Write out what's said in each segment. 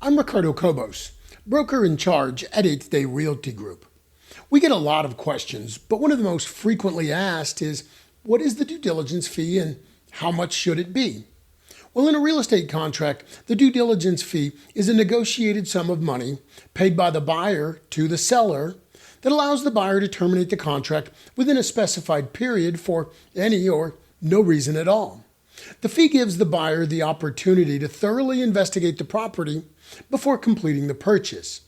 I'm Ricardo Cobos, broker in charge at 8th Day Realty Group. We get a lot of questions, but one of the most frequently asked is, what is the due diligence fee and how much should it be? Well, in a real estate contract, the due diligence fee is a negotiated sum of money paid by the buyer to the seller that allows the buyer to terminate the contract within a specified period for any or no reason at all. The fee gives the buyer the opportunity to thoroughly investigate the property before completing the purchase.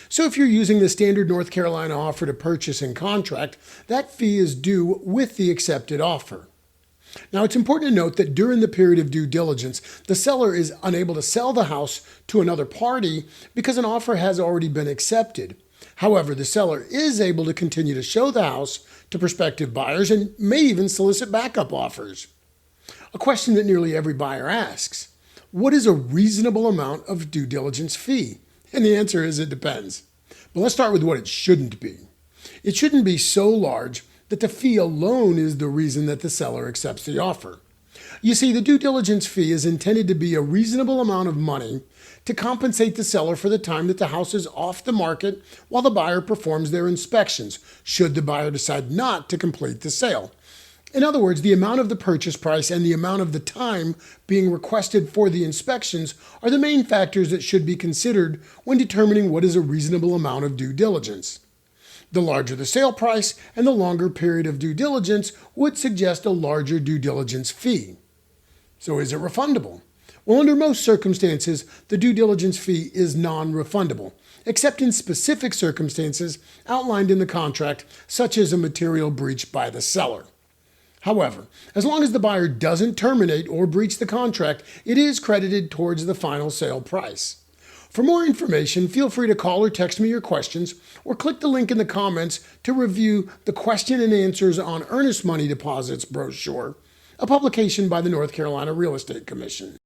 So if you're using the standard North Carolina offer to purchase and contract, that fee is due with the accepted offer. Now, it's important to note that during the period of due diligence, the seller is unable to sell the house to another party because an offer has already been accepted. However, the seller is able to continue to show the house to prospective buyers and may even solicit backup offers. A question that nearly every buyer asks: what is a reasonable amount of due diligence fee? And the answer is it depends. But let's start with what it shouldn't be. It shouldn't be so large that the fee alone is the reason that the seller accepts the offer. You see, the due diligence fee is intended to be a reasonable amount of money to compensate the seller for the time that the house is off the market while the buyer performs their inspections, should the buyer decide not to complete the sale. In other words, the amount of the purchase price and the amount of the time being requested for the inspections are the main factors that should be considered when determining what is a reasonable amount of due diligence. The larger the sale price and the longer period of due diligence would suggest a larger due diligence fee. So is it refundable? Well, under most circumstances, the due diligence fee is non-refundable, except in specific circumstances outlined in the contract, such as a material breach by the seller. However, as long as the buyer doesn't terminate or breach the contract, it is credited towards the final sale price. For more information, feel free to call or text me your questions or click the link in the comments to review the Question and Answers on Earnest Money Deposits brochure, a publication by the North Carolina Real Estate Commission.